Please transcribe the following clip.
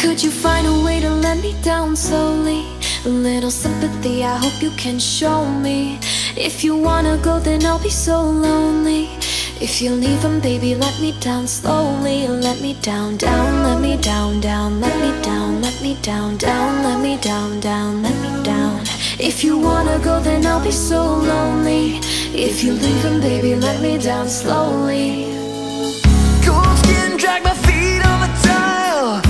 Could you find a way to let me down slowly? A little sympathy, I hope you can show me. If you wanna go, then I'll be so lonely. If you leave him, baby, let me down slowly. Let me down, down, let me down, down, let me down, let me down, down, let me down, down, let me down. If you wanna go, then I'll be so lonely. If you leave him, baby, let me down slowly. Cold skin, drag my feet